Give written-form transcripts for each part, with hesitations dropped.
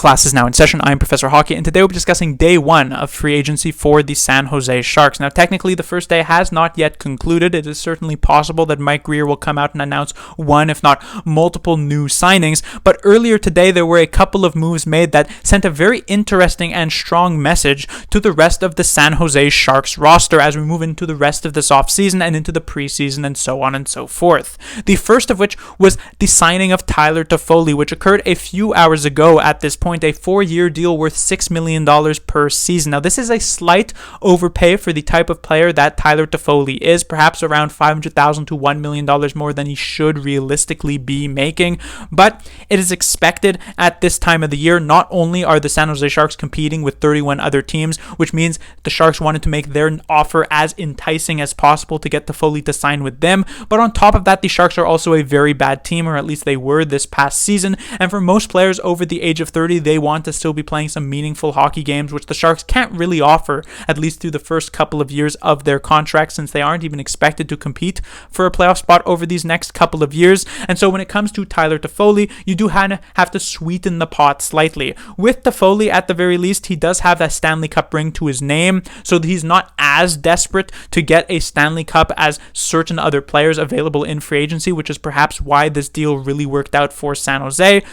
Class is now in session. I'm Professor Hockey, and today we'll be discussing day one of free agency for the San Jose Sharks. Now, technically, the first day has not yet concluded. It is certainly possible that Mike Grier will come out and announce one, if not multiple, new signings. But earlier today, there were a couple of moves made that sent a very interesting and strong message to the rest of the San Jose Sharks roster as we move into the rest of this offseason and into the preseason and so on and so forth. The first of which was the signing of Tyler Toffoli, which occurred a few hours ago at this point, a 4-year deal worth $6 million per season. Now, this is a slight overpay for the type of player that Tyler Toffoli is, perhaps around $500,000 to $1 million more than he should realistically be making, but it is expected at this time of the year. Not only are the San Jose Sharks competing with 31 other teams, which means the Sharks wanted to make their offer as enticing as possible to get Toffoli to sign with them, but on top of that, the Sharks are also a very bad team, or at least they were this past season, and for most players over the age of 30, they want to still be playing some meaningful hockey games, which the Sharks can't really offer, at least through the first couple of years of their contract, since they aren't even expected to compete for a playoff spot over these next couple of years. And so when it comes to Tyler Toffoli, you do have to sweeten the pot slightly. With Toffoli, at the very least, he does have that Stanley Cup ring to his name, so that he's not as desperate to get a Stanley Cup as certain other players available in free agency, which is perhaps why this deal really worked out for San Jose.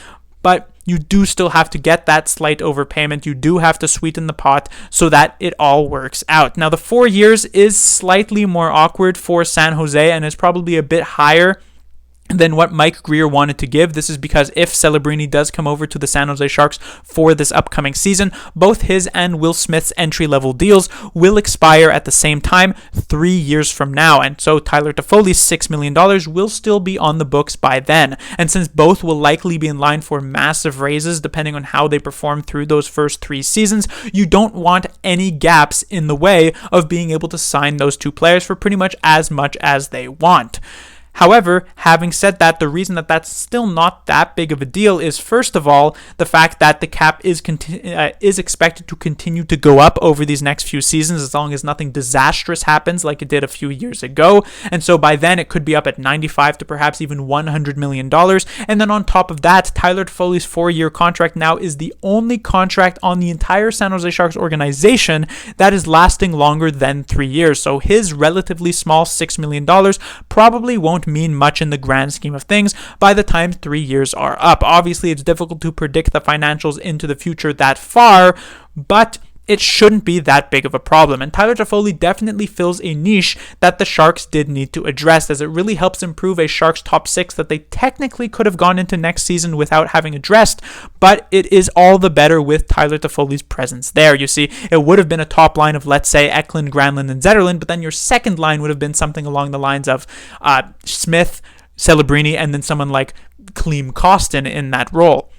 But you do still have to get that slight overpayment. You do have to sweeten the pot so that it all works out. Now, the 4 years is slightly more awkward for San Jose and is probably a bit higher than what Mike Grier wanted to give. This is because if Celebrini does come over to the San Jose Sharks for this upcoming season, both his and Will Smith's entry-level deals will expire at the same time 3 years from now, and so Tyler Toffoli's $6 million will still be on the books by then. And since both will likely be in line for massive raises depending on how they perform through those first 3 seasons, you don't want any gaps in the way of being able to sign those two players for pretty much as they want. However, having said that, the reason that that's still not that big of a deal is, first of all, the fact that the cap is expected to continue to go up over these next few seasons as long as nothing disastrous happens like it did a few years ago. And so by then, it could be up at $95 to perhaps even $100 million. And then on top of that, Tyler Toffoli's 4-year contract now is the only contract on the entire San Jose Sharks organization that is lasting longer than 3 years. So his relatively small $6 million probably won't mean much in the grand scheme of things by the time 3 years are up. Obviously, it's difficult to predict the financials into the future that far, but it shouldn't be that big of a problem. And Tyler Toffoli definitely fills a niche that the Sharks did need to address, as it really helps improve a Sharks top 6 that they technically could have gone into next season without having addressed, but it is all the better with Tyler Toffoli's presence there. You see, it would have been a top line of, let's say, Eklund, Granlund, and Zetterlund, but then your second line would have been something along the lines of Smith, Celebrini, and then someone like Klim Kostin in that role.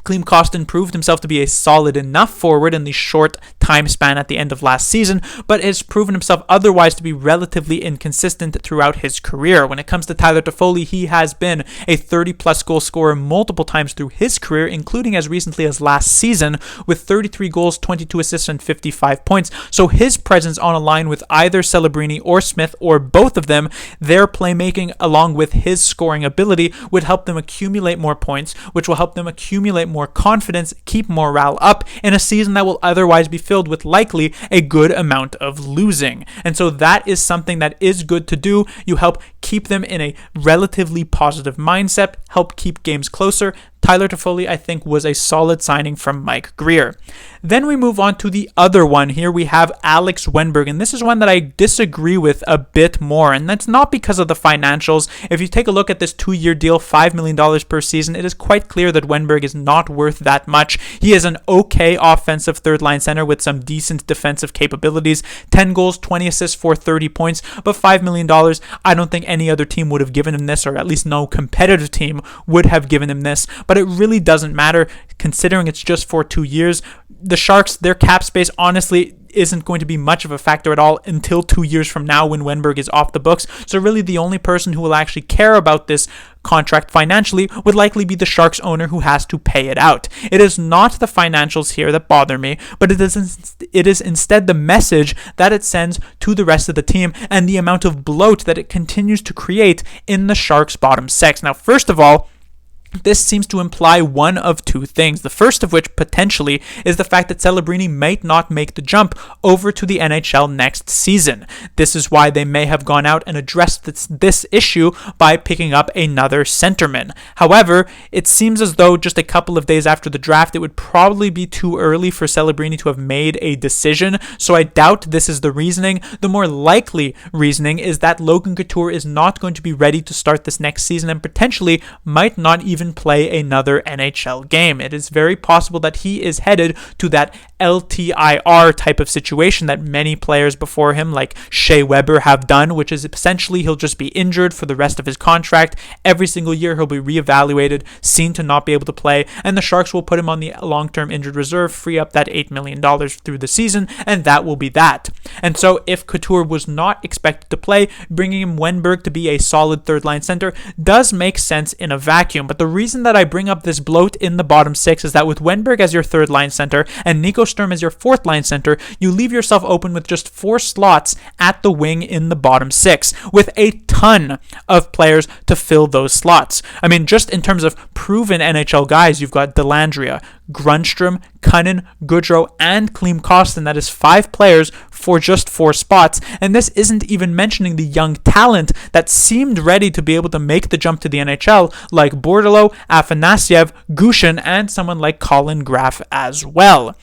Klim Kostin proved himself to be a solid enough forward in the short time span at the end of last season, but has proven himself otherwise to be relatively inconsistent throughout his career. When it comes to Tyler Toffoli, he has been a 30-plus goal scorer multiple times through his career, including as recently as last season, with 33 goals, 22 assists, and 55 points. So his presence on a line with either Celebrini or Smith, or both of them, their playmaking along with his scoring ability would help them accumulate more points, which will help them accumulate more confidence, keep morale up in a season that will otherwise be filled with likely a good amount of losing. And so that is something that is good to do. You help keep them in a relatively positive mindset, help keep games closer. Tyler Toffoli, I think, was a solid signing from Mike Grier. Then we move on to the other one. Here we have Alex Wennberg, and this is one that I disagree with a bit more, and that's not because of the financials. If you take a look at this 2-year deal, $5 million per season, it is quite clear that Wennberg is not worth that much. He is an okay offensive third-line center with some decent defensive capabilities, 10 goals, 20 assists for 30 points, but $5 million, I don't think any other team would have given him this, or at least no competitive team would have given him this, but it really doesn't matter considering it's just for 2 years. The Sharks, their cap space honestly isn't going to be much of a factor at all until 2 years from now when Wennberg is off the books. So really the only person who will actually care about this contract financially would likely be the Sharks owner who has to pay it out. It is not the financials here that bother me, but it is instead the message that it sends to the rest of the team and the amount of bloat that it continues to create in the Sharks' bottom six. Now, first of all, This seems to imply one of two things. The first of which, potentially, is the fact that Celebrini might not make the jump over to the NHL next season. This is why they may have gone out and addressed this issue by picking up another centerman. However, it seems as though just a couple of days after the draft, it would probably be too early for Celebrini to have made a decision, so I doubt this is the reasoning. The more likely reasoning is that Logan Couture is not going to be ready to start this next season and potentially might not even play another NHL game. It is very possible that he is headed to that LTIR type of situation that many players before him, like Shea Weber, have done, which is essentially he'll just be injured for the rest of his contract. Every single year he'll be reevaluated, seen to not be able to play, and the Sharks will put him on the long-term injured reserve, free up that $8 million through the season, and that will be that. And so if Couture was not expected to play, bringing in Wennberg to be a solid third-line center does make sense in a vacuum. But the reason that I bring up this bloat in the bottom six is that with Wennberg as your third line center and Nico Sturm as your fourth line center, you leave yourself open with just 4 slots at the wing in the bottom six, with a ton of players to fill those slots. I mean, just in terms of proven NHL guys, you've got Dellandrea, Grundstrom, Cunnin, Goodrow, and Klim Kostin. That is 5 players for just 4 spots, and this isn't even mentioning the young talent that seemed ready to be able to make the jump to the NHL, like Bordeleau, Afanasyev, Gushin, and someone like Colin Graf as well.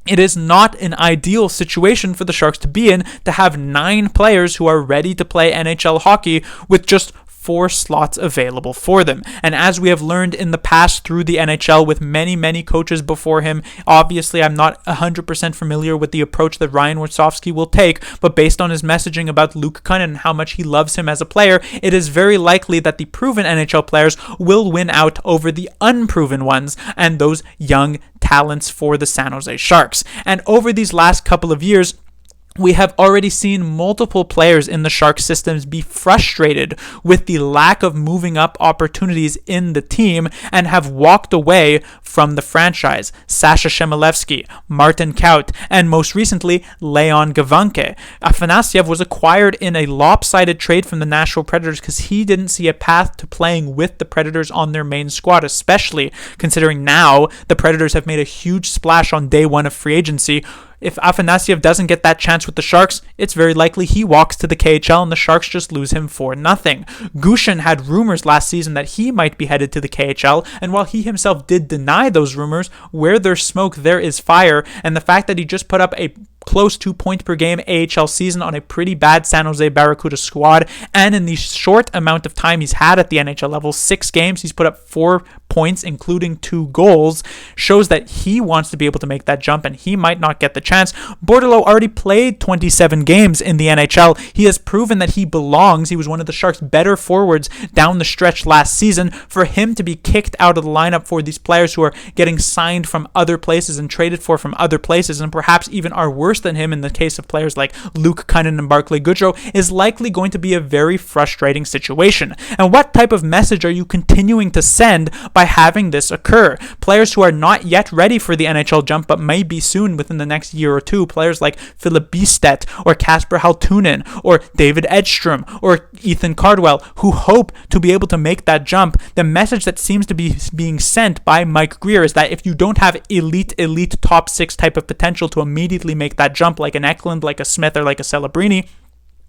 It is not an ideal situation for the Sharks to be in, to have 9 players who are ready to play NHL hockey with just 4 slots available for them. And as we have learned in the past through the NHL with many coaches before him, obviously I'm not 100% familiar with the approach that Ryan Warsofsky will take, but based on his messaging about Luke Cunnin and how much he loves him as a player, it is very likely that the proven NHL players will win out over the unproven ones and those young talents for the San Jose Sharks. And over these last couple of years, we have already seen multiple players in the Sharks systems be frustrated with the lack of moving up opportunities in the team and have walked away from the franchise. Sasha Shemilevsky, Martin Kaut, and most recently, Leon Gavanke. Afanasyev was acquired in a lopsided trade from the Nashville Predators because he didn't see a path to playing with the Predators on their main squad, especially considering now the Predators have made a huge splash on day 1 of free agency. If Afanasyev doesn't get that chance with the Sharks, it's very likely he walks to the KHL and the Sharks just lose him for nothing. Gushin had rumors last season that he might be headed to the KHL, and while he himself did deny those rumors, where there's smoke, there is fire, and the fact that he just put up a close to point per game AHL season on a pretty bad San Jose Barracuda squad, and in the short amount of time he's had at the NHL level, 6 games, he's put up 4 points, including 2 goals, shows that he wants to be able to make that jump, and he might not get the chance. Bordeleau already played 27 games in the NHL. He has proven that he belongs. He was one of the Sharks' better forwards down the stretch last season. For him to be kicked out of the lineup for these players who are getting signed from other places and traded for from other places, and perhaps even are worse than him in the case of players like Luke Cunnin and Barclay Goodrow, is likely going to be a very frustrating situation. And what type of message are you continuing to send by having this occur? Players who are not yet ready for the NHL jump but may be soon within the next year or two, players like Philip Bistedt or Kasper Haltunen or David Edstrom or Ethan Cardwell, who hope to be able to make that jump. The message that seems to be being sent by Mike Grier is that if you don't have elite top 6 type of potential to immediately make that jump, like an Eklund, like a Smith, or like a Celebrini,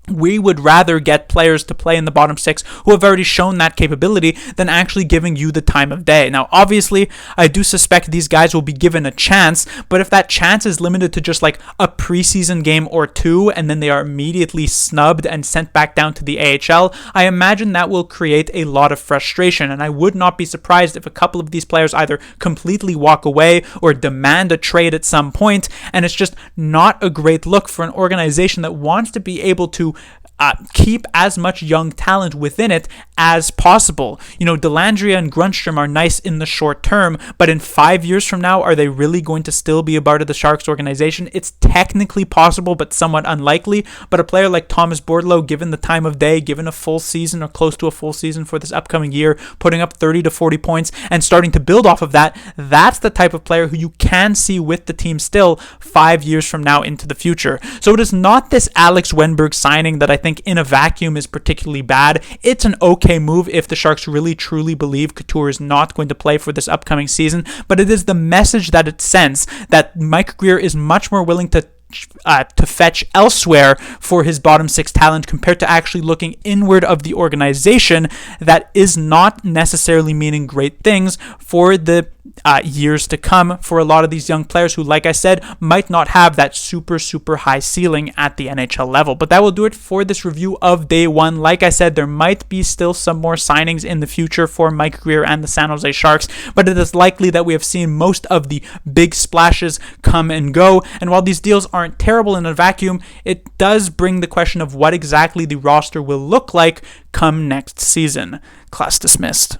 we would rather get players to play in the bottom 6 who have already shown that capability than actually giving you the time of day. Now, obviously, I do suspect these guys will be given a chance, but if that chance is limited to just like a preseason game or 2, and then they are immediately snubbed and sent back down to the AHL, I imagine that will create a lot of frustration, and I would not be surprised if a couple of these players either completely walk away or demand a trade at some point, and it's just not a great look for an organization that wants to be able to keep as much young talent within it as possible. You know, Dellandrea and Grundstrom are nice in the short term, but in 5 years from now, are they really going to still be a part of the Sharks organization? It's technically possible, but somewhat unlikely. But a player like Thomas Bordeleau, given the time of day, given a full season or close to a full season for this upcoming year, putting up 30 to 40 points and starting to build off of that, that's the type of player who you can see with the team still 5 years from now into the future. So it is not this Alex Wennberg signing signing that I think in a vacuum is particularly bad. It's an okay move if the Sharks really truly believe Couture is not going to play for this upcoming season, but it is the message that it sends that Mike Grier is much more willing to fetch elsewhere for his bottom six talent compared to actually looking inward of the organization. That is not necessarily meaning great things for the years to come for a lot of these young players who, like I said, might not have that super high ceiling at the NHL level. But that will do it for this review of day one. Like I said, there might be still some more signings in the future for Mike Grier and the San Jose Sharks, but it is likely that we have seen most of the big splashes come and go. And while these deals aren't terrible in a vacuum, it does bring the question of what exactly the roster will look like come next season. Class dismissed.